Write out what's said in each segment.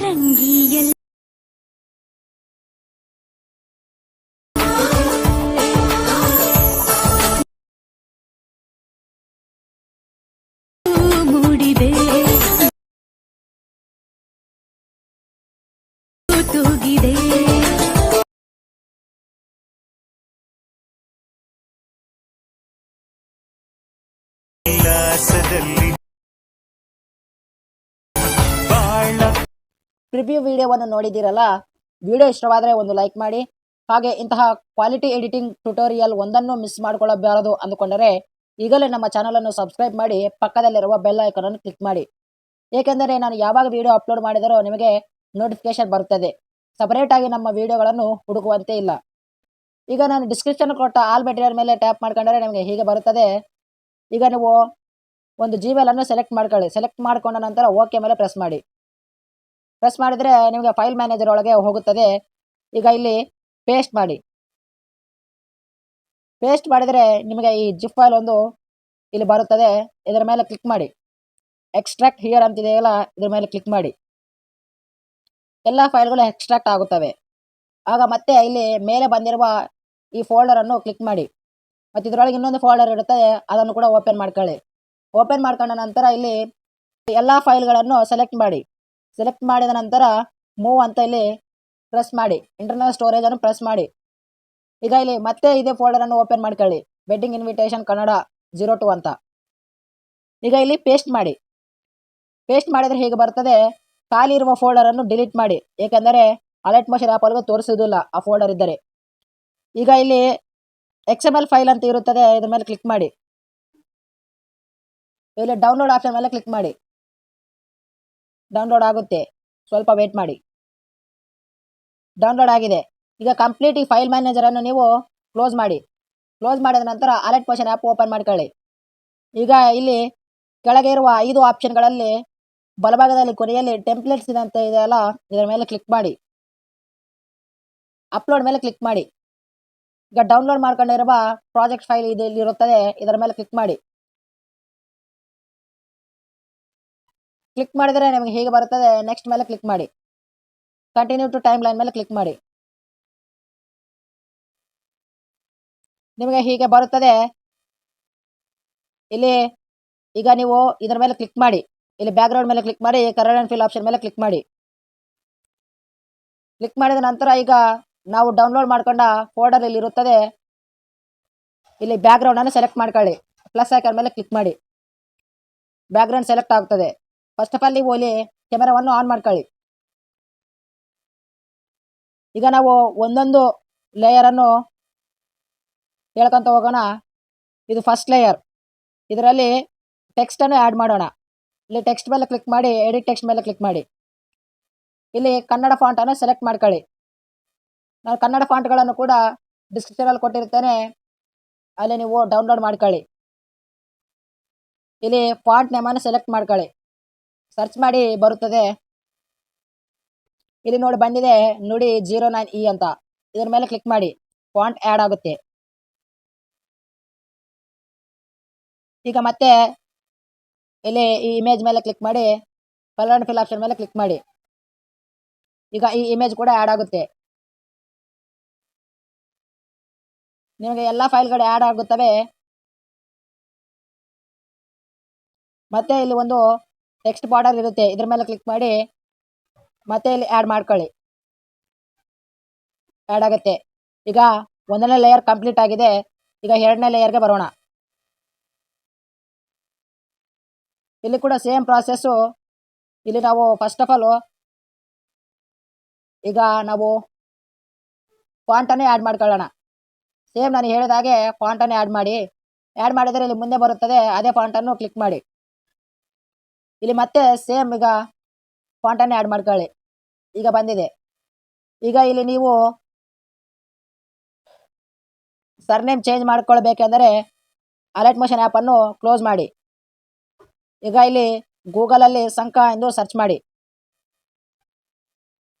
ರಂಗಿಯಲ್ ಮೂಡಿದೆ ತೂಗಿದೆ ಪ್ರಿವ್ಯೂ ವಿಡಿಯೋವನ್ನು ನೋಡಿದ್ದೀರಲ್ಲ, ವಿಡಿಯೋ ಇಷ್ಟವಾದರೆ ಒಂದು ಲೈಕ್ ಮಾಡಿ. ಹಾಗೆ ಇಂತಹ ಕ್ವಾಲಿಟಿ ಎಡಿಟಿಂಗ್ ಟ್ಯುಟೋರಿಯಲ್ ಒಂದನ್ನು ಮಿಸ್ ಮಾಡಿಕೊಳ್ಳಬಾರದು ಅಂದುಕೊಂಡರೆ ಈಗಲೇ ನಮ್ಮ ಚಾನಲನ್ನು ಸಬ್ಸ್ಕ್ರೈಬ್ ಮಾಡಿ ಪಕ್ಕದಲ್ಲಿರುವ ಬೆಲ್ ಐಕಾನ್ ಅನ್ನು ಕ್ಲಿಕ್ ಮಾಡಿ. ಏಕೆಂದರೆ ನಾನು ಯಾವಾಗ ವಿಡಿಯೋ ಅಪ್ಲೋಡ್ ಮಾಡಿದರೂ ನಿಮಗೆ ನೋಟಿಫಿಕೇಶನ್ ಬರುತ್ತದೆ. ಸಪರೇಟ್ ಆಗಿ ನಮ್ಮ ವಿಡಿಯೋಗಳನ್ನು ಹುಡುಕುವಂತೆ ಇಲ್ಲ. ಈಗ ನಾನು ಡಿಸ್ಕ್ರಿಪ್ಷನ್ ಕೊಟ್ಟ ಆಲ್ ಮೆಟೀರಿಯಲ್ ಮೇಲೆ ಟ್ಯಾಪ್ ಮಾಡ್ಕೊಂಡ್ರೆ ನಿಮಗೆ ಹೀಗೆ ಬರುತ್ತದೆ. ಈಗ ನೀವು ಒಂದು ಜಿಮೇಲ್ ಅನ್ನು ಸೆಲೆಕ್ಟ್ ಮಾಡ್ಕೊಳ್ಳಿ. ಸೆಲೆಕ್ಟ್ ಮಾಡಿಕೊಂಡ ನಂತರ ಓಕೆ ಮೇಲೆ ಪ್ರೆಸ್ ಮಾಡಿ. ಪ್ರೆಸ್ ಮಾಡಿದರೆ ನಿಮಗೆ ಫೈಲ್ ಮ್ಯಾನೇಜರ್ ಒಳಗೆ ಹೋಗುತ್ತದೆ. ಈಗ ಇಲ್ಲಿ ಪೇಸ್ಟ್ ಮಾಡಿ. ಪೇಸ್ಟ್ ಮಾಡಿದರೆ ನಿಮಗೆ ಈ ಜಿಪ್ ಫೈಲ್ ಒಂದು ಇಲ್ಲಿ ಬರುತ್ತದೆ. ಇದರ ಮೇಲೆ ಕ್ಲಿಕ್ ಮಾಡಿ. ಎಕ್ಸ್ಟ್ರಾಕ್ಟ್ ಹಿಯರ್ ಅಂತಿದೆಯಲ್ಲ, ಇದರ ಮೇಲೆ ಕ್ಲಿಕ್ ಮಾಡಿ. ಎಲ್ಲ ಫೈಲ್ಗಳು ಎಕ್ಸ್ಟ್ರಾಕ್ಟ್ ಆಗುತ್ತವೆ. ಆಗ ಮತ್ತೆ ಇಲ್ಲಿ ಮೇಲೆ ಬಂದಿರುವ ಈ ಫೋಲ್ಡರನ್ನು ಕ್ಲಿಕ್ ಮಾಡಿ. ಮತ್ತು ಇದರೊಳಗೆ ಇನ್ನೊಂದು ಫೋಲ್ಡರ್ ಇರುತ್ತದೆ, ಅದನ್ನು ಕೂಡ ಓಪನ್ ಮಾಡ್ಕೊಳ್ಳಿ. ಓಪನ್ ಮಾಡ್ಕೊಂಡ ನಂತರ ಇಲ್ಲಿ ಎಲ್ಲ ಫೈಲ್ಗಳನ್ನು ಸೆಲೆಕ್ಟ್ ಮಾಡಿ. ಸೆಲೆಕ್ಟ್ ಮಾಡಿದ ನಂತರ ಮೂವ್ ಅಂತ ಇಲ್ಲಿ ಪ್ರೆಸ್ ಮಾಡಿ. ಇಂಟರ್ನಲ್ ಸ್ಟೋರೇಜ್ ಅನ್ನು ಪ್ರೆಸ್ ಮಾಡಿ. ಈಗ ಇಲ್ಲಿ ಮತ್ತೆ ಇದೇ ಫೋಲ್ಡರ್ ಅನ್ನು ಓಪನ್ ಮಾಡ್ಕೊಳ್ಳಿ. ವೆಡ್ಡಿಂಗ್ ಇನ್ವಿಟೇಷನ್ ಕನ್ನಡ 02 ಅಂತ. ಈಗ ಇಲ್ಲಿ ಪೇಸ್ಟ್ ಮಾಡಿ. ಪೇಸ್ಟ್ ಮಾಡಿದರೆ ಹೀಗೆ ಬರ್ತದೆ. ಖಾಲಿ ಇರುವ ಫೋಲ್ಡರ್ ಅನ್ನು ಡಿಲೀಟ್ ಮಾಡಿ. ಏಕೆಂದರೆ ಅಲರ್ಟ್ ಮೋಷನ್ ಆ್ಯಪ್ ಒಳಗೆ ತೋರಿಸುವುದಿಲ್ಲ ಆ ಫೋಲ್ಡರ್ ಇದ್ದರೆ. ಈಗ ಇಲ್ಲಿ XML ಫೈಲ್ ಅಂತ ಇರುತ್ತದೆ, ಇದ್ರ ಮೇಲೆ ಕ್ಲಿಕ್ ಮಾಡಿ. ಇಲ್ಲಿ ಡೌನ್ಲೋಡ್ ಆಪ್ಷನ್ ಮೇಲೆ ಕ್ಲಿಕ್ ಮಾಡಿ. ಡೌನ್ಲೋಡ್ ಆಗುತ್ತೆ, ಸ್ವಲ್ಪ ವೇಟ್ ಮಾಡಿ. ಡೌನ್ಲೋಡ್ ಆಗಿದೆ. ಈಗ ಕಂಪ್ಲೀಟ್ ಈ ಫೈಲ್ ಮ್ಯಾನೇಜರ್ ಅನ್ನು ನೀವು ಕ್ಲೋಸ್ ಮಾಡಿ. ಕ್ಲೋಸ್ ಮಾಡಿದ ನಂತರ ಅಲರ್ಟ್ ಮೋಷನ್ ಆ್ಯಪ್ ಓಪನ್ ಮಾಡ್ಕೊಳ್ಳಿ. ಈಗ ಇಲ್ಲಿ ಕೆಳಗೆ ಇರುವ 5 ಆಪ್ಷನ್ಗಳಲ್ಲಿ ಬಲಭಾಗದಲ್ಲಿ ಕೊನೆಯಲ್ಲಿ ಟೆಂಪ್ಲೇಟ್ಸ್ ಅಂತ ಇದೆಯಲ್ಲ, ಇದರ ಮೇಲೆ ಕ್ಲಿಕ್ ಮಾಡಿ. ಅಪ್ಲೋಡ್ ಮೇಲೆ ಕ್ಲಿಕ್ ಮಾಡಿ. ಈಗ ಡೌನ್ಲೋಡ್ ಮಾಡ್ಕೊಂಡಿರುವ ಪ್ರಾಜೆಕ್ಟ್ ಫೈಲ್ ಇಲ್ಲಿ ಇರುತ್ತದೆ, ಇದರ ಮೇಲೆ ಕ್ಲಿಕ್ ಮಾಡಿ. ಕ್ಲಿಕ್ ಮಾಡಿದರೆ ನಿಮಗೆ ಹೀಗೆ ಬರುತ್ತದೆ. ನೆಕ್ಸ್ಟ್ ಮೇಲೆ ಕ್ಲಿಕ್ ಮಾಡಿ. ಕಂಟಿನ್ಯೂ ಟು ಟೈಮ್ ಲೈನ್ ಮೇಲೆ ಕ್ಲಿಕ್ ಮಾಡಿ. ನಿಮಗೆ ಹೀಗೆ ಬರುತ್ತದೆ. ಇಲ್ಲಿ ಈಗ ನೀವು ಇದರ ಮೇಲೆ ಕ್ಲಿಕ್ ಮಾಡಿ. ಇಲ್ಲಿ ಬ್ಯಾಕ್ಗ್ರೌಂಡ್ ಮೇಲೆ ಕ್ಲಿಕ್ ಮಾಡಿ. ಕಲರ್ ಆ್ಯಂಡ್ ಫಿಲ್ ಆಪ್ಷನ್ ಮೇಲೆ ಕ್ಲಿಕ್ ಮಾಡಿ. ಕ್ಲಿಕ್ ಮಾಡಿದ ನಂತರ ಈಗ ನಾವು ಡೌನ್ಲೋಡ್ ಮಾಡ್ಕೊಂಡ ಫೋಲ್ಡರ್ ಇಲ್ಲಿ ಇರುತ್ತದೆ. ಇಲ್ಲಿ ಬ್ಯಾಕ್ಗ್ರೌಂಡ್ ಅನ್ನು ಸೆಲೆಕ್ಟ್ ಮಾಡ್ಕೊಳ್ಳಿ. ಪ್ಲಸ್ ಐಕಾನ್ ಮೇಲೆ ಕ್ಲಿಕ್ ಮಾಡಿ. ಬ್ಯಾಕ್ಗ್ರೌಂಡ್ ಸೆಲೆಕ್ಟ್ ಆಗ್ತದೆ. ಫಸ್ಟ್ ಆಫ್ ಆಲ್ ನೀವು ಇಲ್ಲಿ ಕ್ಯಾಮೆರಾವನ್ನು ಆನ್ ಮಾಡ್ಕೊಳ್ಳಿ. ಈಗ ನಾವು ಒಂದೊಂದು ಲೇಯರನ್ನು ಹೇಳ್ಕೊಂತ ಹೋಗೋಣ. ಇದು ಫಸ್ಟ್ ಲೇಯರ್. ಇದರಲ್ಲಿ ಟೆಕ್ಸ್ಟನ್ನು ಆ್ಯಡ್ ಮಾಡೋಣ. ಇಲ್ಲಿ ಟೆಕ್ಸ್ಟ್ ಮೇಲೆ ಕ್ಲಿಕ್ ಮಾಡಿ. ಎಡಿಟ್ ಟೆಕ್ಸ್ಟ್ ಮೇಲೆ ಕ್ಲಿಕ್ ಮಾಡಿ. ಇಲ್ಲಿ ಕನ್ನಡ ಫಾಂಟನ್ನು ಸೆಲೆಕ್ಟ್ ಮಾಡ್ಕೊಳ್ಳಿ. ನಾನು ಕನ್ನಡ ಫಾಂಟ್ಗಳನ್ನು ಕೂಡ ಡಿಸ್ಕ್ರಿಪ್ಷನಲ್ಲಿ ಕೊಟ್ಟಿರ್ತೇನೆ, ಅಲ್ಲಿ ನೀವು ಡೌನ್ಲೋಡ್ ಮಾಡ್ಕೊಳ್ಳಿ. ಇಲ್ಲಿ ಫಾಂಟ್ ನೇಮನ್ನು ಸೆಲೆಕ್ಟ್ ಮಾಡ್ಕೊಳ್ಳಿ. ಸರ್ಚ್ ಮಾಡಿ ಬರುತ್ತದೆ. ಇಲ್ಲಿ ನೋಡಿ ಬಂದಿದೆ ನುಡಿ 09E ಅಂತ. ಇದರ ಮೇಲೆ ಕ್ಲಿಕ್ ಮಾಡಿ. ಫಾಂಟ್ ಆ್ಯಡ್ ಆಗುತ್ತೆ. ಈಗ ಮತ್ತೆ ಇಲ್ಲಿ ಈ ಇಮೇಜ್ ಮೇಲೆ ಕ್ಲಿಕ್ ಮಾಡಿ. ಕಲರ್ ಆ್ಯಂಡ್ ಫಿಲ್ ಆಪ್ಷನ್ ಮೇಲೆ ಕ್ಲಿಕ್ ಮಾಡಿ. ಈಗ ಈ ಇಮೇಜ್ ಕೂಡ ಆ್ಯಡ್ ಆಗುತ್ತೆ. ನಿಮಗೆ ಎಲ್ಲ ಫೈಲ್ಗಳು ಆ್ಯಡ್ ಆಗುತ್ತವೆ. ಮತ್ತೆ ಇಲ್ಲಿ ಒಂದು ಟೆಕ್ಸ್ಟ್ ಬಾರ್ಡರ್ ಇರುತ್ತೆ, ಇದ್ರ ಮೇಲೆ ಕ್ಲಿಕ್ ಮಾಡಿ. ಮತ್ತೆ ಇಲ್ಲಿ ಆ್ಯಡ್ ಮಾಡ್ಕೊಳ್ಳಿ. ಆ್ಯಡ್ ಆಗುತ್ತೆ. ಈಗ 1ನೇ ಲೇಯರ್ ಕಂಪ್ಲೀಟ್ ಆಗಿದೆ. ಈಗ 2ನೇ ಲೇಯರ್ಗೆ ಬರೋಣ. ಇಲ್ಲಿ ಕೂಡ ಸೇಮ್ ಪ್ರಾಸೆಸ್ಸು. ಇಲ್ಲಿ ನಾವು ಫಸ್ಟ್ ಆಫ್ ಆಲ್ ಈಗ ನಾವು ಫಾಂಟನ್ನೇ ಆ್ಯಡ್ ಮಾಡ್ಕೊಳ್ಳೋಣ. ಸೇಮ್ ನಾನು ಹೇಳಿದ ಹಾಗೆ ಫಾಂಟನ್ನೇ ಆ್ಯಡ್ ಮಾಡಿ. ಆ್ಯಡ್ ಮಾಡಿದರೆ ಇಲ್ಲಿ ಮುಂದೆ ಬರುತ್ತದೆ, ಅದೇ ಫಾಂಟನ್ನು ಕ್ಲಿಕ್ ಮಾಡಿ. ಇಲ್ಲಿ ಮತ್ತೆ ಸೇಮ್ ಈಗ ಫಾಂಟನ್ನೇ ಆ್ಯಡ್ ಮಾಡ್ಕೊಳ್ಳಿ. ಈಗ ಬಂದಿದೆ. ಈಗ ಇಲ್ಲಿ ನೀವು ಸರ್ನೇಮ್ ಚೇಂಜ್ ಮಾಡ್ಕೊಳ್ಬೇಕೆಂದರೆ ಅಲರ್ಟ್ ಮೋಷನ್ ಆ್ಯಪನ್ನು ಕ್ಲೋಸ್ ಮಾಡಿ. ಈಗ ಇಲ್ಲಿ ಗೂಗಲಲ್ಲಿ ಸಂಕ ಎಂದು ಸರ್ಚ್ ಮಾಡಿ.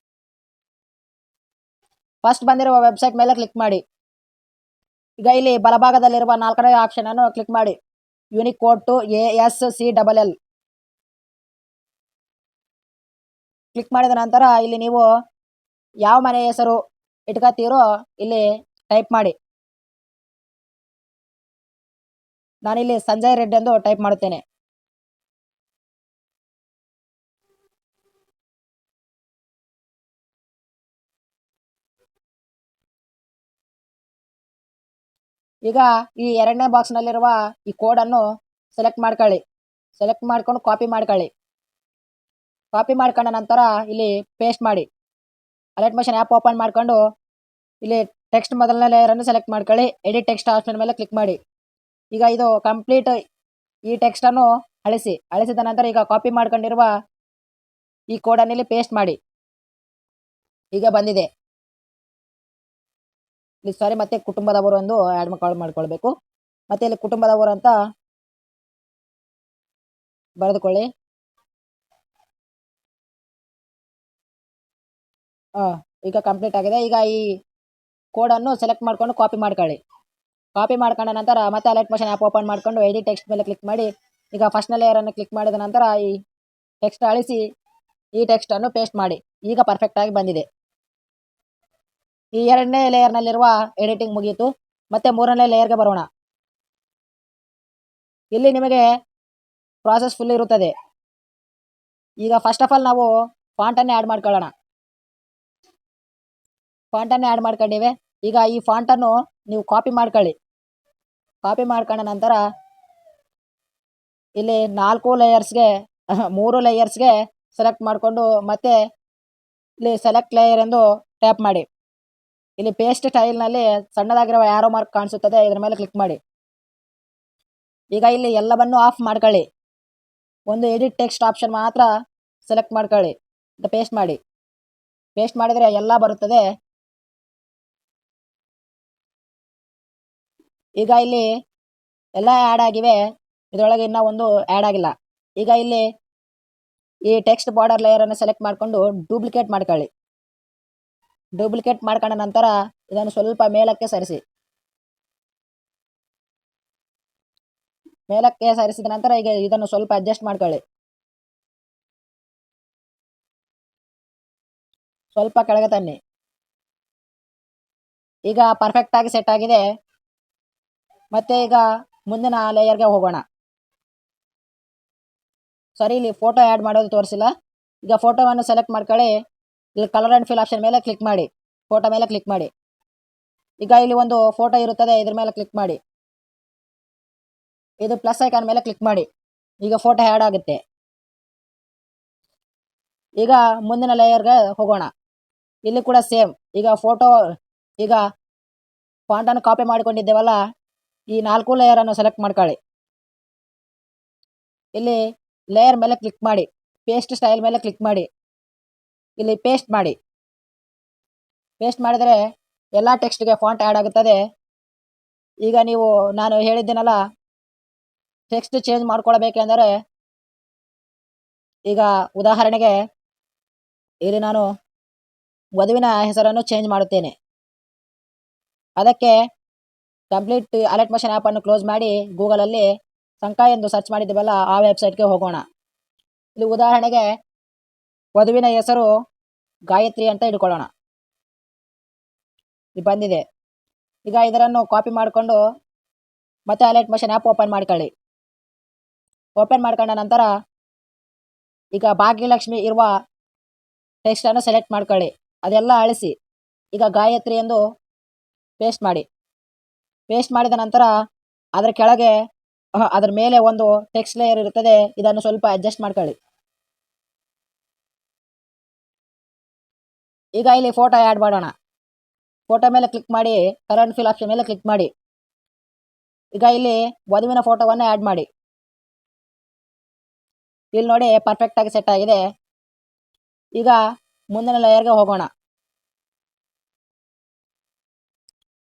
ಫಸ್ಟ್ ಬಂದಿರುವ ವೆಬ್ಸೈಟ್ ಮೇಲೆ ಕ್ಲಿಕ್ ಮಾಡಿ. ಈಗ ಇಲ್ಲಿ ಬಲಭಾಗದಲ್ಲಿರುವ 4ನೇ ಆಪ್ಷನ್ ಅನ್ನು ಕ್ಲಿಕ್ ಮಾಡಿ. Unicode to ASCII. ಕ್ಲಿಕ್ ಮಾಡಿದ ನಂತರ ಇಲ್ಲಿ ನೀವು ಯಾವ ಮನೆ ಹೆಸರು ಇಟ್ಕೋತೀರೋ ಇಲ್ಲಿ ಟೈಪ್ ಮಾಡಿ. ನಾನಿಲ್ಲಿ ಸಂಜಯ್ ರೆಡ್ಡಿ ಎಂದು ಟೈಪ್ ಮಾಡುತ್ತೇನೆ. ಈಗ ಈ ಎರಡನೇ ಬಾಕ್ಸ್ನಲ್ಲಿರುವ ಈ ಕೋಡನ್ನು ಸೆಲೆಕ್ಟ್ ಮಾಡ್ಕೊಳ್ಳಿ. ಸೆಲೆಕ್ಟ್ ಮಾಡ್ಕೊಂಡು ಕಾಪಿ ಮಾಡ್ಕೊಳ್ಳಿ. ಕಾಪಿ ಮಾಡ್ಕೊಂಡ ನಂತರ ಇಲ್ಲಿ ಪೇಸ್ಟ್ ಮಾಡಿ. ಅಲರ್ಟ್ ಮೋಷನ್ ಆ್ಯಪ್ ಓಪನ್ ಮಾಡ್ಕೊಂಡು ಇಲ್ಲಿ ಟೆಕ್ಸ್ಟ್ ಮೊದಲನೇ ಲೇಯರನ್ನು ಸೆಲೆಕ್ಟ್ ಮಾಡ್ಕೊಳ್ಳಿ. ಎಡಿಟ್ ಟೆಕ್ಸ್ಟ್ ಆಪ್ಷನ್ ಮೇಲೆ ಕ್ಲಿಕ್ ಮಾಡಿ. ಈಗ ಇದು ಕಂಪ್ಲೀಟ್ ಈ ಟೆಕ್ಸ್ಟನ್ನು ಅಳಿಸಿದ ನಂತರ ಈಗ ಕಾಪಿ ಮಾಡ್ಕೊಂಡಿರುವ ಈ ಕೋಡನ್ನು ಇಲ್ಲಿ ಪೇಸ್ಟ್ ಮಾಡಿ. ಈಗ ಬಂದಿದೆ. ಇಲ್ಲಿ ಸಾರಿ ಮತ್ತೆ ಕುಟುಂಬದವರು ಎಂದು ಆ್ಯಡ್ ಮಾಡ್ಕೊಳ್ಬೇಕು. ಮತ್ತೆ ಇಲ್ಲಿ ಕುಟುಂಬದವರು ಅಂತ ಬರೆದುಕೊಳ್ಳಿ. ಈಗ ಕಂಪ್ಲೀಟ್ ಆಗಿದೆ. ಈಗ ಈ ಕೋಡನ್ನು ಸೆಲೆಕ್ಟ್ ಮಾಡ್ಕೊಂಡು ಕಾಪಿ ಮಾಡ್ಕೊಳ್ಳಿ. ಕಾಪಿ ಮಾಡ್ಕೊಂಡ ನಂತರ ಮತ್ತೆ ಅಲರ್ಟ್ ಮೋಷನ್ ಆ್ಯಪ್ ಓಪನ್ ಮಾಡ್ಕೊಂಡು ಎಡಿಟ್ ಟೆಕ್ಸ್ಟ್ ಮೇಲೆ ಕ್ಲಿಕ್ ಮಾಡಿ. ಈಗ ಫಸ್ಟ್ನ ಲೇಯರನ್ನು ಕ್ಲಿಕ್ ಮಾಡಿದ ನಂತರ ಈ ಟೆಕ್ಸ್ಟ್ ಅಳಿಸಿ ಈ ಟೆಕ್ಸ್ಟನ್ನು ಪೇಸ್ಟ್ ಮಾಡಿ. ಈಗ ಪರ್ಫೆಕ್ಟಾಗಿ ಬಂದಿದೆ. ಈ ಎರಡನೇ ಲೇಯರ್ನಲ್ಲಿರುವ ಎಡಿಟಿಂಗ್ ಮುಗಿಯಿತು. ಮತ್ತೆ ಮೂರನೇ ಲೇಯರ್ಗೆ ಬರೋಣ. ಇಲ್ಲಿ ನಿಮಗೆ ಪ್ರಾಸೆಸ್ ಫುಲ್ ಇರುತ್ತದೆ. ಈಗ ಫಸ್ಟ್ ಆಫ್ ಆಲ್ ನಾವು ಫಾಂಟನ್ನೇ ಆ್ಯಡ್ ಮಾಡ್ಕೊಳ್ಳೋಣ. ಫಾಂಟನ್ನೇ ಆ್ಯಡ್ ಮಾಡ್ಕೊಂಡಿವೆ. ಈಗ ಈ ಫಾಂಟನ್ನು ನೀವು ಕಾಪಿ ಮಾಡ್ಕೊಳ್ಳಿ. ಕಾಪಿ ಮಾಡ್ಕೊಂಡ ನಂತರ ಇಲ್ಲಿ 3 ಲೇಯರ್ಸ್ಗೆ ಸೆಲೆಕ್ಟ್ ಮಾಡಿಕೊಂಡು ಮತ್ತೆ ಇಲ್ಲಿ ಸೆಲೆಕ್ಟ್ ಲೇಯರ್ ಎಂದು ಟ್ಯಾಪ್ ಮಾಡಿ. ಇಲ್ಲಿ ಪೇಸ್ಟ್ ಸ್ಟೈಲ್ನಲ್ಲಿ ಸಣ್ಣದಾಗಿರುವ ಆರೋ ಮಾರ್ಕ್ ಕಾಣಿಸುತ್ತದೆ, ಇದರ ಮೇಲೆ ಕ್ಲಿಕ್ ಮಾಡಿ. ಈಗ ಇಲ್ಲಿ ಎಲ್ಲವನ್ನು ಆಫ್ ಮಾಡ್ಕೊಳ್ಳಿ. ಒಂದು ಎಡಿಟ್ ಟೆಕ್ಸ್ಟ್ ಆಪ್ಷನ್ ಮಾತ್ರ ಸೆಲೆಕ್ಟ್ ಮಾಡ್ಕೊಳ್ಳಿ. ಪೇಸ್ಟ್ ಮಾಡಿ. ಪೇಸ್ಟ್ ಮಾಡಿದರೆ ಎಲ್ಲ ಬರುತ್ತದೆ. ಈಗ ಇಲ್ಲಿ ಎಲ್ಲ ಆ್ಯಡ್ ಆಗಿವೆ. ಇದರೊಳಗೆ ಇನ್ನೂ ಒಂದು ಆ್ಯಡ್ ಆಗಿಲ್ಲ. ಈಗ ಇಲ್ಲಿ ಈ ಟೆಕ್ಸ್ಟ್ ಬಾರ್ಡರ್ ಲೇಯರನ್ನು ಸೆಲೆಕ್ಟ್ ಮಾಡಿಕೊಂಡು ಡೂಪ್ಲಿಕೇಟ್ ಮಾಡ್ಕೊಳ್ಳಿ. ಡೂಪ್ಲಿಕೇಟ್ ಮಾಡ್ಕೊಂಡ ನಂತರ ಇದನ್ನು ಸ್ವಲ್ಪ ಮೇಲಕ್ಕೆ ಸರಿಸಿ. ಮೇಲಕ್ಕೆ ಸರಿಸಿದ ನಂತರ ಈಗ ಇದನ್ನು ಸ್ವಲ್ಪ ಅಡ್ಜಸ್ಟ್ ಮಾಡ್ಕೊಳ್ಳಿ. ಸ್ವಲ್ಪ ಕೆಳಗೆ ತನ್ನಿ. ಈಗ ಪರ್ಫೆಕ್ಟಾಗಿ ಸೆಟ್ ಆಗಿದೆ. ಮತ್ತೆ ಈಗ ಮುಂದಿನ ಲೇಯರ್ಗೆ ಹೋಗೋಣ. ಸಾರಿ, ಇಲ್ಲಿ ಫೋಟೋ ಆ್ಯಡ್ ಮಾಡೋದು ತೋರಿಸಿಲ್ಲ. ಈಗ ಫೋಟೋವನ್ನು ಸೆಲೆಕ್ಟ್ ಮಾಡ್ಕೊಳ್ಳಿ. ಇಲ್ಲಿ ಕಲರ್ ಆ್ಯಂಡ್ ಫಿಲ್ ಆಪ್ಷನ್ ಮೇಲೆ ಕ್ಲಿಕ್ ಮಾಡಿ. ಫೋಟೋ ಮೇಲೆ ಕ್ಲಿಕ್ ಮಾಡಿ. ಈಗ ಇಲ್ಲಿ ಒಂದು ಫೋಟೋ ಇರುತ್ತದೆ, ಇದ್ರ ಮೇಲೆ ಕ್ಲಿಕ್ ಮಾಡಿ. ಇದು ಪ್ಲಸ್ ಐಕಾನ್ ಮೇಲೆ ಕ್ಲಿಕ್ ಮಾಡಿ. ಈಗ ಫೋಟೋ ಆ್ಯಡ್ ಆಗುತ್ತೆ. ಈಗ ಮುಂದಿನ ಲೇಯರ್ಗೆ ಹೋಗೋಣ. ಇಲ್ಲಿ ಕೂಡ ಸೇಮ್. ಈಗ ಈಗ ಫಾಂಟನ್ನು ಕಾಪಿ ಮಾಡಿಕೊಂಡಿದ್ದೇವಲ್ಲ, ಈ 4 ಲೇಯರನ್ನು ಸೆಲೆಕ್ಟ್ ಮಾಡ್ಕೊಳ್ಳಿ. ಇಲ್ಲಿ ಲೇಯರ್ ಮೇಲೆ ಕ್ಲಿಕ್ ಮಾಡಿ. ಪೇಸ್ಟ್ ಸ್ಟೈಲ್ ಮೇಲೆ ಕ್ಲಿಕ್ ಮಾಡಿ. ಇಲ್ಲಿ ಪೇಸ್ಟ್ ಮಾಡಿ. ಪೇಸ್ಟ್ ಮಾಡಿದರೆ ಎಲ್ಲ ಟೆಕ್ಸ್ಟ್ಗೆ ಫಾಂಟ್ ಆ್ಯಡ್ ಆಗುತ್ತದೆ. ಈಗ ನಾನು ಹೇಳಿದ್ದೇನಲ್ಲ, ಟೆಕ್ಸ್ಟ್ ಚೇಂಜ್ ಮಾಡ್ಕೊಳ್ಬೇಕೆಂದರೆ ಈಗ ಉದಾಹರಣೆಗೆ ಇಲ್ಲಿ ನಾನು ವಧುವಿನ ಹೆಸರನ್ನು ಚೇಂಜ್ ಮಾಡುತ್ತೇನೆ. ಅದಕ್ಕೆ ಕಂಪ್ಲೀಟ್ ಅಲರ್ಟ್ ಮೋಷನ್ ಆ್ಯಪನ್ನು ಕ್ಲೋಸ್ ಮಾಡಿ ಗೂಗಲಲ್ಲಿ ಸಂಕ ಎಂದು ಸರ್ಚ್ ಮಾಡಿದ್ದೇವಲ್ಲ, ಆ ವೆಬ್ಸೈಟ್ಗೆ ಹೋಗೋಣ. ಇಲ್ಲಿ ಉದಾಹರಣೆಗೆ ವಧುವಿನ ಹೆಸರು ಗಾಯತ್ರಿ ಅಂತ ಇಟ್ಕೊಳ್ಳೋಣ. ಇದು ಬಂದಿದೆ. ಈಗ ಇದನ್ನು ಕಾಪಿ ಮಾಡಿಕೊಂಡು ಮತ್ತೆ ಅಲರ್ಟ್ ಮೋಷನ್ ಆ್ಯಪ್ ಓಪನ್ ಮಾಡ್ಕೊಳ್ಳಿ. ಓಪನ್ ಮಾಡ್ಕೊಂಡ ನಂತರ ಈಗ ಭಾಗ್ಯಲಕ್ಷ್ಮಿ ಇರುವ ಟೆಕ್ಸ್ಟನ್ನು ಸೆಲೆಕ್ಟ್ ಮಾಡ್ಕೊಳ್ಳಿ. ಅದೆಲ್ಲ ಅಳಿಸಿ ಈಗ ಗಾಯತ್ರಿ ಎಂದು ಪೇಸ್ಟ್ ಮಾಡಿ. ಪೇಸ್ಟ್ ಮಾಡಿದ ನಂತರ ಅದರ ಕೆಳಗೆ ಅದರ ಮೇಲೆ ಒಂದು ಟೆಕ್ಸ್ಟ್ ಲೇಯರ್ ಇರುತ್ತದೆ. ಇದನ್ನು ಸ್ವಲ್ಪ ಅಡ್ಜಸ್ಟ್ ಮಾಡ್ಕೊಳ್ಳಿ. ಈಗ ಇಲ್ಲಿ ಫೋಟೋ ಆ್ಯಡ್ ಮಾಡೋಣ. ಫೋಟೋ ಮೇಲೆ ಕ್ಲಿಕ್ ಮಾಡಿ, ಕಲರ್ ಆ್ಯಂಡ್ ಫಿಲ್ ಆಪ್ಷನ್ ಮೇಲೆ ಕ್ಲಿಕ್ ಮಾಡಿ. ಈಗ ಇಲ್ಲಿ ವಧುವಿನ ಫೋಟೋವನ್ನು ಆ್ಯಡ್ ಮಾಡಿ. ಇಲ್ಲಿ ನೋಡಿ ಪರ್ಫೆಕ್ಟಾಗಿ ಸೆಟ್ ಆಗಿದೆ. ಈಗ ಮುಂದಿನ ಲೇಯರ್ಗೆ ಹೋಗೋಣ.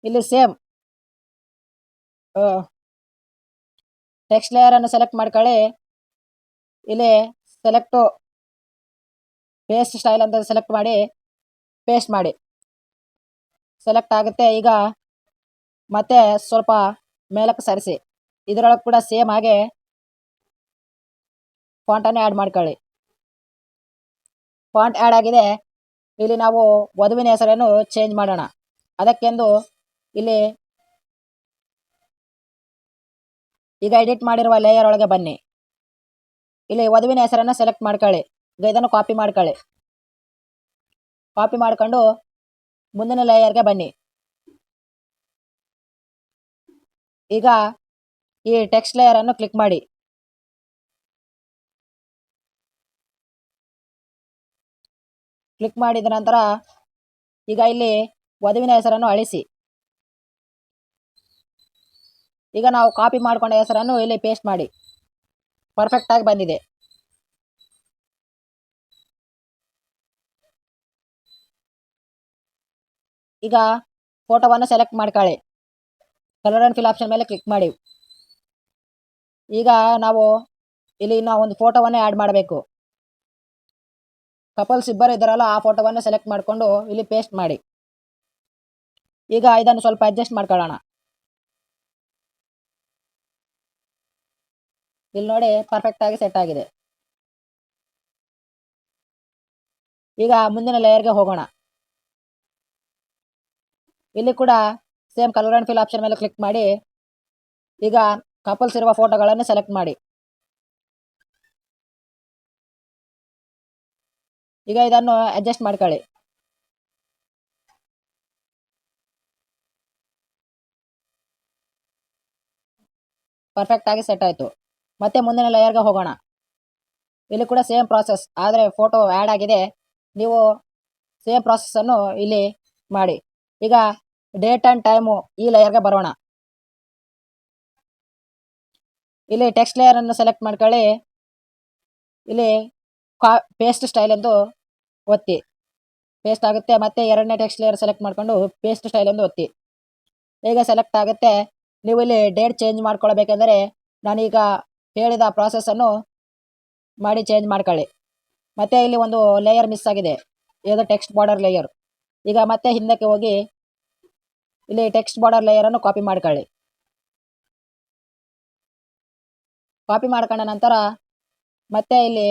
ಇಲ್ಲಿ ಸೇಮ್ ಟೆಕ್ಸ್ಟ್ ಲೇಯರನ್ನು ಸೆಲೆಕ್ಟ್ ಮಾಡ್ಕೊಳ್ಳಿ. ಇಲ್ಲಿ ಪೇಸ್ಟ್ ಸ್ಟೈಲ್ ಅಂತ ಸೆಲೆಕ್ಟ್ ಮಾಡಿ ಪೇಸ್ಟ್ ಮಾಡಿ. ಸೆಲೆಕ್ಟ್ ಆಗುತ್ತೆ. ಈಗ ಮತ್ತೆ ಸ್ವಲ್ಪ ಮೇಲಕ್ಕೆ ಸರಿಸಿ. ಇದರೊಳಗೆ ಕೂಡ ಸೇಮ್ ಹಾಗೆ ಫಾಂಟನ್ನು ಆ್ಯಡ್ ಮಾಡ್ಕೊಳ್ಳಿ. ಫಾಂಟ್ ಆ್ಯಡ್ ಆಗಿದೆ. ಇಲ್ಲಿ ನಾವು ವಧುವಿನ ಹೆಸರನ್ನು ಚೇಂಜ್ ಮಾಡೋಣ. ಅದಕ್ಕೆಂದು ಇಲ್ಲಿ ಈಗ ಎಡಿಟ್ ಮಾಡಿರುವ ಲೇಯರ್ ಒಳಗೆ ಬನ್ನಿ. ಇಲ್ಲಿ ವಧುವಿನ ಹೆಸರನ್ನು ಸೆಲೆಕ್ಟ್ ಮಾಡ್ಕೊಳ್ಳಿ. ಈಗ ಇದನ್ನು ಕಾಪಿ ಮಾಡ್ಕೊಳ್ಳಿ. ಕಾಪಿ ಮಾಡ್ಕೊಂಡು ಮುಂದಿನ ಲೇಯರ್ಗೆ ಬನ್ನಿ. ಈಗ ಈ ಟೆಕ್ಸ್ಟ್ ಲೇಯರ್ ಅನ್ನು ಕ್ಲಿಕ್ ಮಾಡಿ. ಕ್ಲಿಕ್ ಮಾಡಿದ ನಂತರ ಈಗ ಇಲ್ಲಿ ವಧುವಿನ ಹೆಸರನ್ನು ಅಳಿಸಿ. ಈಗ ನಾವು ಕಾಪಿ ಮಾಡಿಕೊಂಡ ಹೆಸರನ್ನು ಇಲ್ಲಿ ಪೇಸ್ಟ್ ಮಾಡಿ. ಪರ್ಫೆಕ್ಟ್ ಆಗಿ ಬಂದಿದೆ. ಈಗ ಫೋಟೋವನ್ನು ಸೆಲೆಕ್ಟ್ ಮಾಡ್ಕೊಳ್ಳಿ. ಕಲರ್ ಆ್ಯಂಡ್ ಫಿಲ್ ಆಪ್ಷನ್ ಮೇಲೆ ಕ್ಲಿಕ್ ಮಾಡಿ. ಈಗ ನಾವು ಇಲ್ಲಿ ಇನ್ನೂ ಒಂದು ಫೋಟೋವನ್ನೇ ಆ್ಯಡ್ ಮಾಡಬೇಕು. ಕಪಲ್ಸ್ ಇಬ್ಬರು ಇದ್ದಾರಲ್ಲ, ಆ ಫೋಟೋವನ್ನು ಸೆಲೆಕ್ಟ್ ಮಾಡಿಕೊಂಡು ಇಲ್ಲಿ ಪೇಸ್ಟ್ ಮಾಡಿ. ಈಗ ಇದನ್ನು ಸ್ವಲ್ಪ ಅಡ್ಜಸ್ಟ್ ಮಾಡ್ಕೊಳ್ಳೋಣ. ಇಲ್ಲಿ ನೋಡಿ, ಪರ್ಫೆಕ್ಟ್ ಆಗಿ ಸೆಟ್ ಆಗಿದೆ. ಈಗ ಮುಂದಿನ ಲೇಯರ್ಗೆ ಹೋಗೋಣ. ಇಲ್ಲಿ ಕೂಡ same colour and fill option ಮೇಲೆ ಕ್ಲಿಕ್ ಮಾಡಿ. ಈಗ ಕಪಲ್ಸ್ ಇರುವ ಫೋಟೋಗಳನ್ನು ಸೆಲೆಕ್ಟ್ ಮಾಡಿ. ಈಗ ಇದನ್ನು ಅಡ್ಜಸ್ಟ್ ಮಾಡ್ಕೊಳ್ಳಿ. ಪರ್ಫೆಕ್ಟ್ ಆಗಿ ಸೆಟ್ ಆಯಿತು. ಮತ್ತೆ ಮುಂದಿನ ಲೇಯರ್ಗೆ ಹೋಗೋಣ. ಇಲ್ಲಿ ಕೂಡ ಸೇಮ್ ಪ್ರಾಸೆಸ್, ಆದರೆ ಫೋಟೋ ಆ್ಯಡ್ ಆಗಿದೆ. ನೀವು ಸೇಮ್ ಪ್ರಾಸೆಸ್ಸನ್ನು ಇಲ್ಲಿ ಮಾಡಿ. ಈಗ ಡೇಟ್ ಆ್ಯಂಡ್ ಟೈಮು ಈ ಲೇಯರ್ಗೆ ಬರೋಣ. ಇಲ್ಲಿ ಟೆಕ್ಸ್ಟ್ ಲೇಯರನ್ನು ಸೆಲೆಕ್ಟ್ ಮಾಡ್ಕೊಳ್ಳಿ. ಇಲ್ಲಿ ಪೇಸ್ಟ್ ಸ್ಟೈಲ್ ಎಂದು ಒತ್ತಿ. ಪೇಸ್ಟ್ ಆಗುತ್ತೆ. ಮತ್ತೆ ಎರಡನೇ ಟೆಕ್ಸ್ಟ್ ಲೇಯರ್ ಸೆಲೆಕ್ಟ್ ಮಾಡಿಕೊಂಡು ಪೇಸ್ಟ್ ಸ್ಟೈಲ್ ಎಂದು ಒತ್ತಿ. ಈಗ ಸೆಲೆಕ್ಟ್ ಆಗುತ್ತೆ. ನೀವು ಇಲ್ಲಿ ಡೇಟ್ ಚೇಂಜ್ ಮಾಡ್ಕೊಳ್ಬೇಕೆಂದರೆ ನಾನೀಗ ಹೇಳಿದ ಪ್ರಾಸೆಸ್ಸನ್ನು ಮಾಡಿ ಚೇಂಜ್ ಮಾಡ್ಕೊಳ್ಳಿ. ಮತ್ತೆ ಇಲ್ಲಿ ಒಂದು ಲೇಯರ್ ಮಿಸ್ ಆಗಿದೆ, ಇದು ಟೆಕ್ಸ್ಟ್ ಬಾರ್ಡರ್ ಲೇಯರ್. ಈಗ ಮತ್ತೆ ಹಿಂದಕ್ಕೆ ಹೋಗಿ ಇಲ್ಲಿ ಟೆಕ್ಸ್ಟ್ ಬಾರ್ಡರ್ ಲೇಯರನ್ನು ಕಾಪಿ ಮಾಡ್ಕೊಳ್ಳಿ. ಕಾಪಿ ಮಾಡ್ಕೊಂಡ ನಂತರ ಮತ್ತೆ ಇಲ್ಲಿ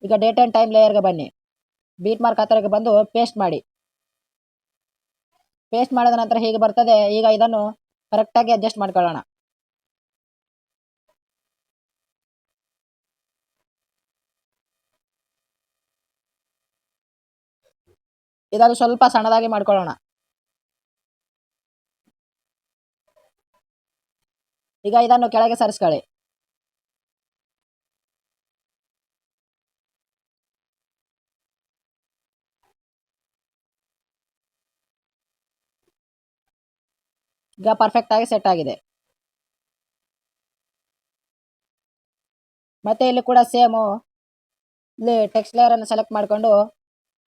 ಈಗ ಡೇಟ್ ಆ್ಯಂಡ್ ಟೈಮ್ ಲೇಯರ್ಗೆ ಬನ್ನಿ. ಬೀಟ್ ಮಾರ್ಕ್ ಹತ್ತಿರಕ್ಕೆ ಬಂದು ಪೇಸ್ಟ್ ಮಾಡಿ. ಪೇಸ್ಟ್ ಮಾಡಿದ ನಂತರ ಹೀಗೆ ಬರ್ತದೆ. ಈಗ ಇದನ್ನು ಕರೆಕ್ಟಾಗಿ ಅಡ್ಜಸ್ಟ್ ಮಾಡ್ಕೊಳ್ಳೋಣ. ಇದನ್ನು ಸ್ವಲ್ಪ ಸಣ್ಣದಾಗಿ ಮಾಡ್ಕೊಳ್ಳೋಣ. ಈಗ ಇದನ್ನು ಕೆಳಗೆ ಸರಿಸ್ಕೊಳ್ಳಿ. ಈಗ ಪರ್ಫೆಕ್ಟ್ ಆಗಿ ಸೆಟ್ ಆಗಿದೆ. ಮತ್ತೆ ಇಲ್ಲಿ ಕೂಡ ಸೇಮು, ಇಲ್ಲಿ ಟೆಕ್ಸ್ಟ್ ಲೇಯರನ್ನು ಸೆಲೆಕ್ಟ್ ಮಾಡಿಕೊಂಡು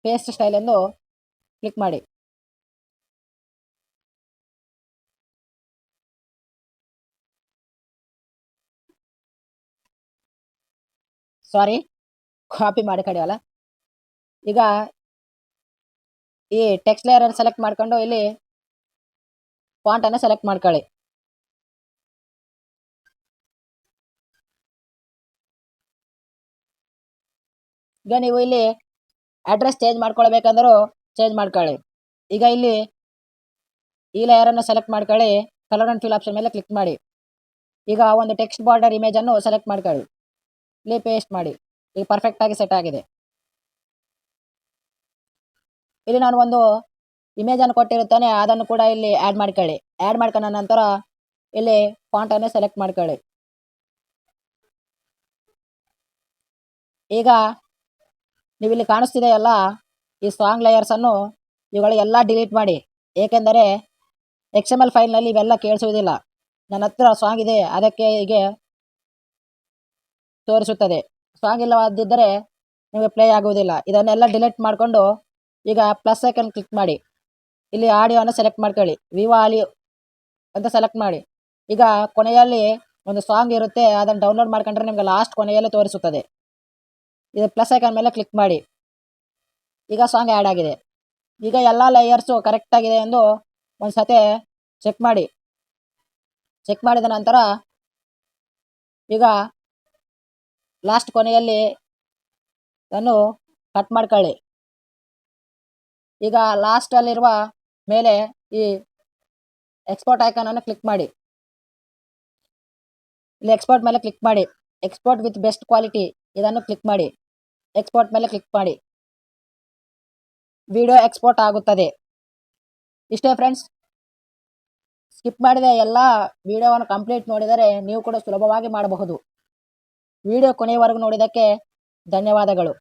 ಪೇಸ್ಟ್ ಸ್ಟೈಲ್ ಎಂದು ಕ್ಲಿಕ್ ಮಾಡಿ. ಸಾರಿ, ಕಾಪಿ ಮಾಡಿ ಕಡಿಯಲ್ಲ. ಈಗ ಈ ಟೆಕ್ಸ್ಟ್ ಲೇಯರನ್ನು ಸೆಲೆಕ್ಟ್ ಮಾಡಿಕೊಂಡು ಇಲ್ಲಿ ಫಾಂಟನ್ನು ಸೆಲೆಕ್ಟ್ ಮಾಡ್ಕೊಳ್ಳಿ. ಈಗ ನೀವು ಇಲ್ಲಿ ಅಡ್ರೆಸ್ ಚೇಂಜ್ ಮಾಡ್ಕೊಳ್ಬೇಕಂದ್ರೂ ಚೇಂಜ್ ಮಾಡ್ಕೊಳ್ಳಿ. ಈಗ ಇಲ್ಲಿ ಈ ಲೇಯರನ್ನು ಸೆಲೆಕ್ಟ್ ಮಾಡ್ಕೊಳ್ಳಿ. ಕಲರ್ ಆ್ಯಂಡ್ ಫಿಲ್ ಆಪ್ಷನ್ ಮೇಲೆ ಕ್ಲಿಕ್ ಮಾಡಿ. ಈಗ ಒಂದು ಟೆಕ್ಸ್ಟ್ ಬಾರ್ಡರ್ ಇಮೇಜನ್ನು ಸೆಲೆಕ್ಟ್ ಮಾಡ್ಕೊಳ್ಳಿ. ಇಲ್ಲಿ ಪೇಸ್ಟ್ ಮಾಡಿ. ಈಗ ಪರ್ಫೆಕ್ಟ್ ಆಗಿ ಸೆಟ್ ಆಗಿದೆ. ಇಲ್ಲಿ ನಾನು ಒಂದು ಇಮೇಜನ್ನು ಕೊಟ್ಟಿರುತ್ತೇನೆ, ಅದನ್ನು ಕೂಡ ಇಲ್ಲಿ ಆ್ಯಡ್ ಮಾಡ್ಕೊಳ್ಳಿ. ಆ್ಯಡ್ ಮಾಡ್ಕೊಂಡ ನಂತರ ಇಲ್ಲಿ ಫಾಂಟನ್ನು ಸೆಲೆಕ್ಟ್ ಮಾಡ್ಕೊಳ್ಳಿ. ಈಗ ನೀವು ಇಲ್ಲಿ ಕಾಣಿಸ್ತಿದೆಯಲ್ಲ, ಈ ಸಾಂಗ್ ಲೇಯರ್ಸನ್ನು ಇವುಗಳೆಲ್ಲ ಡಿಲೀಟ್ ಮಾಡಿ. ಏಕೆಂದರೆ XML ಫೈಲ್ನಲ್ಲಿ ಇವೆಲ್ಲ ಕೇಳಿಸುವುದಿಲ್ಲ. ನನ್ನ ಹತ್ರ ಸಾಂಗ್ ಇದೆ, ಅದಕ್ಕೆ ಹೀಗೆ ತೋರಿಸುತ್ತದೆ. ಸಾಂಗ್ ಇಲ್ಲವಾದಿದ್ದರೆ ನಿಮಗೆ ಪ್ಲೇ ಆಗುವುದಿಲ್ಲ. ಇದನ್ನೆಲ್ಲ ಡಿಲೀಟ್ ಮಾಡಿಕೊಂಡು ಈಗ ಪ್ಲಸ್ ಐಕನ್ ಕ್ಲಿಕ್ ಮಾಡಿ. ಇಲ್ಲಿ ಆಡಿಯೋನ ಸೆಲೆಕ್ಟ್ ಮಾಡ್ಕೊಳ್ಳಿ. ವಿವೋ ಆಡಿಯೋ ಅಂತ ಸೆಲೆಕ್ಟ್ ಮಾಡಿ. ಈಗ ಕೊನೆಯಲ್ಲಿ ಒಂದು ಸಾಂಗ್ ಇರುತ್ತೆ, ಅದನ್ನು ಡೌನ್ಲೋಡ್ ಮಾಡ್ಕೊಂಡ್ರೆ ನಿಮಗೆ ಲಾಸ್ಟ್ ಕೊನೆಯಲ್ಲಿ ತೋರಿಸುತ್ತದೆ. ಇದು ಪ್ಲಸ್ ಐಕನ್ ಮೇಲೆ ಕ್ಲಿಕ್ ಮಾಡಿ. ಈಗ ಸಾಂಗ್ ಆ್ಯಡ್ ಆಗಿದೆ. ಈಗ ಎಲ್ಲ ಲೇಯರ್ಸು ಕರೆಕ್ಟಾಗಿದೆ ಎಂದು ಒಂದು ಸತಿ ಚೆಕ್ ಮಾಡಿ. ಚೆಕ್ ಮಾಡಿದ ನಂತರ ಈಗ ಲಾಸ್ಟ್ ಕೊನೆಯಲ್ಲಿ ಅದನ್ನು ಕಟ್ ಮಾಡ್ಕೊಳ್ಳಿ. ಈಗ ಲಾಸ್ಟಲ್ಲಿರುವ ಮೇಲೆ ಈ ಎಕ್ಸ್ಪೋರ್ಟ್ ಐಕಾನನ್ನು ಕ್ಲಿಕ್ ಮಾಡಿ. ಇಲ್ಲಿ ಎಕ್ಸ್ಪೋರ್ಟ್ ಮೇಲೆ ಕ್ಲಿಕ್ ಮಾಡಿ. ಎಕ್ಸ್ಪೋರ್ಟ್ ವಿತ್ ಬೆಸ್ಟ್ ಕ್ವಾಲಿಟಿ ಇದನ್ನು ಕ್ಲಿಕ್ ಮಾಡಿ. ಎಕ್ಸ್ಪೋರ್ಟ್ ಮೇಲೆ ಕ್ಲಿಕ್ ಮಾಡಿ. ವಿಡಿಯೋ ಎಕ್ಸ್ಪೋರ್ಟ್ ಆಗುತ್ತದೆ. ಇಷ್ಟೇ ಫ್ರೆಂಡ್ಸ್. ಸ್ಕಿಪ್ ಮಾಡಿದ ಎಲ್ಲ ವಿಡಿಯೋವನ್ನು ಕಂಪ್ಲೀಟ್ ನೋಡಿದರೆ ನೀವು ಕೂಡ ಸುಲಭವಾಗಿ ಮಾಡಬಹುದು. ವಿಡಿಯೋ ಕೊನೆಯವರೆಗೂ ನೋಡಿದ್ದಕ್ಕೆ ಧನ್ಯವಾದಗಳು.